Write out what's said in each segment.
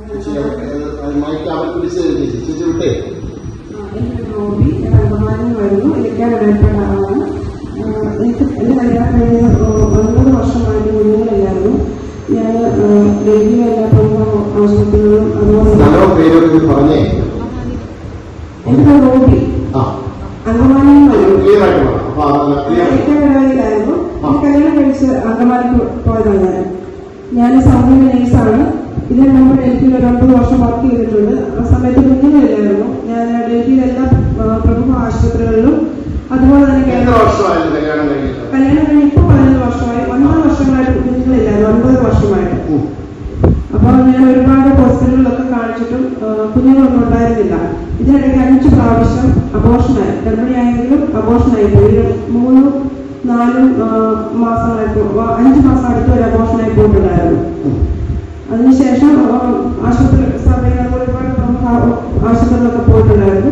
Mic അവർ പിടിച്ച് ചേച്ചി വിട്ടേ. എൻ്റെ ഹോബി അംഗമാനം വരുന്നു. ഇരിക്കാൻ ഇടപെട്ട ആളാണ്. എനിക്ക് എൻ്റെ കല്യാണം കഴിഞ്ഞ് 9 വർഷമായിട്ട് കുഞ്ഞുങ്ങളില്ലായിരുന്നു. ഞാൻ ഡൽഹിയിലെ എല്ലാ പ്രമുഖ ആശുപത്രികളും അതുപോലെ എൻ്റെ ഹോബി അംഗമാനം വരുന്നു. ഇരിക്കാൻ ഇടവയിലായിരുന്നു. കല്യാണം കഴിച്ച് അംഗമാനം പോയതാണ്. ഞാൻ സൗമ്യ നേഴ്സാണ്. ഇതിന് മുമ്പ് ഡൽഹിയിൽ 9 വർഷം വർക്ക് ചെയ്തിട്ടുണ്ട്. ആ സമയത്ത് കുഞ്ഞുങ്ങളില്ലായിരുന്നു. ഞാൻ ഡൽഹിയിലെ എല്ലാ പ്രമുഖ ആശുപത്രികളിലും അതുപോലെ തന്നെ കല്യാണം കഴിഞ്ഞ് ഇപ്പോൾ 15 വർഷമായി. 9 വർഷങ്ങളായിട്ട് കുഞ്ഞുങ്ങളില്ലായിരുന്നു. 9 വർഷമായിട്ട്. അപ്പോൾ ഞാൻ ഒരുപാട് ഹോസ്പിറ്റലുകളിലൊക്കെ കാണിച്ചിട്ടും കുഞ്ഞുങ്ങളൊന്നും ഉണ്ടായിരുന്നില്ല. ഇതിനിടയ്ക്ക് 5 പ്രാവശ്യം അബോർഷനായി. ഗർഭിണിയായെങ്കിലും അബോർഷനായി പോയി. 3-4 മാസങ്ങളായിട്ട് 5 മാസം അടുത്ത് ഒരു അബോർഷനായി പോയിട്ടുണ്ടായിരുന്നു. അതിനുശേഷം ആശുപത്രി സഭയിൽ ഒരുപാട് പ്രമുഖ ആശുപത്രികളൊക്കെ പോയിട്ടുണ്ടായിരുന്നു.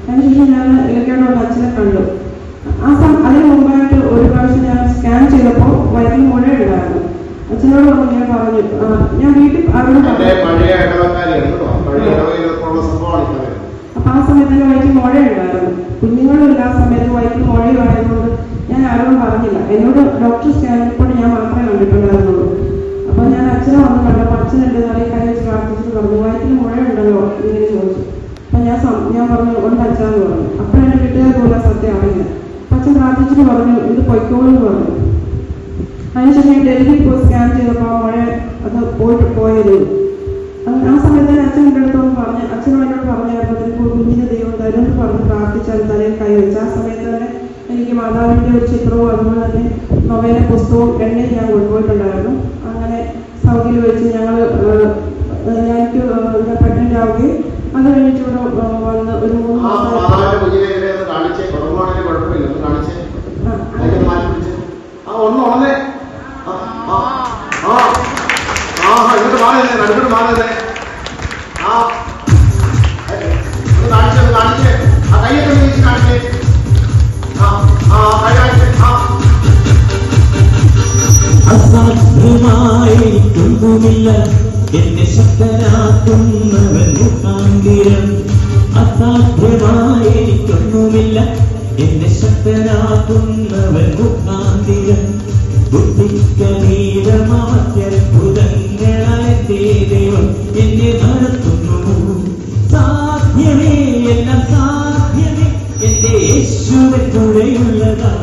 അതിനുശേഷം ഞാൻ ഇലക്കാടുള്ള അച്ഛനെ കണ്ടു. അതിന് മുമ്പായിട്ട് ഒരു പ്രാവശ്യം ഞാൻ സ്കാൻ ചെയ്തപ്പോൾ വയറ്റിൽ മുഴയുണ്ടായിരുന്നു. അച്ഛനോട് ഇങ്ങനെ പറഞ്ഞു. ഞാൻ വീട്ടിൽ അവരോട് അപ്പൊ ആ സമയത്ത് എൻ്റെ വയറ്റിൽ മുഴയുണ്ടായിരുന്നു. കുഞ്ഞുങ്ങളില്ല ആ സമയത്ത് വയറ്റിൽ മുഴയുമായതുകൊണ്ട് ഞാൻ ആരോടും പറഞ്ഞില്ല. എന്നോട് ഡോക്ടർ സ്കാൻ റിപ്പോർട്ട് ഞാൻ മാത്രമേ കണ്ടിട്ടുണ്ടായിരുന്നുള്ളൂ. അപ്പൊ ഞാൻ അച്ഛനെ വന്ന് കണ്ടപ്പോൾ അച്ഛൻ എൻ്റെ നിറയെ കൈ വെച്ച് പ്രാർത്ഥിച്ചിട്ട് പറഞ്ഞു, വയറ്റിൽ മുഴയുണ്ടല്ലോ ഇങ്ങനെ ചോദിച്ചു. അപ്പൊ ഞാൻ പറഞ്ഞു ഉണ്ട് അച്ഛാന്ന് പറഞ്ഞു. അപ്പോഴും എൻ്റെ വീട്ടുകാർ പോലെ സത്യം അറിയില്ല. അപ്പൊ അച്ഛൻ പ്രാർത്ഥിച്ചിട്ട് പറഞ്ഞു ഇത് പൊയ്ക്കോളൂ എന്ന് പറഞ്ഞു. അതിനുശേഷം ഡൽഹിയിൽ പോയി സ്കാൻ ചെയ്തപ്പോൾ ആ മുഴ അത് പോയത്. ആ സമയത്ത് തന്നെ അച്ഛൻ എൻ്റെ അടുത്തോന്ന് പറഞ്ഞ് അച്ഛനോട് എന്നോട് പറഞ്ഞായിരുന്നു കുഞ്ഞിന് ദൈവം തരും പറഞ്ഞ് പ്രാർത്ഥിച്ചാൽ തലയിൽ കൈ വെച്ച്. ആ സമയത്ത് തന്നെ എനിക്ക് മാതാവിൻ്റെ ഒരു ചിത്രവും അതുപോലെ തന്നെ നൊവേന പുസ്തകവും എണ്ണയും ഞാൻ കൊണ്ടുപോയിട്ടുണ്ടായിരുന്നു. അങ്ങനെ സൗദിയിൽ വെച്ച് ഞങ്ങൾക്ക് പ്രഗ്നന്റ് ആവുകയും അത് കഴിഞ്ഞിട്ട് ഇവിടെ വന്ന് ഒരു 3 മാസം അസാധ്യമായിരിക്കുന്നുമില്ല എന്നെ ശക്തനാക്കുന്നവൻ മുഖാന്തിരം. അസാധ്യമായിരിക്കുന്നുമില്ല എന്നെ ശക്തനാക്കുന്നവൻ മുഖാന്തിരം. ബുദ്ധിക്കതീതമാത്യത്ഭുതങ്ങളായ ദൈവം എന്നെ നടത്തുന്നു. സാധ്യമേ എല്ലാം സാധ്യമേ എന്റെ യേശുവിൻ കൂടെയുള്ളതാ.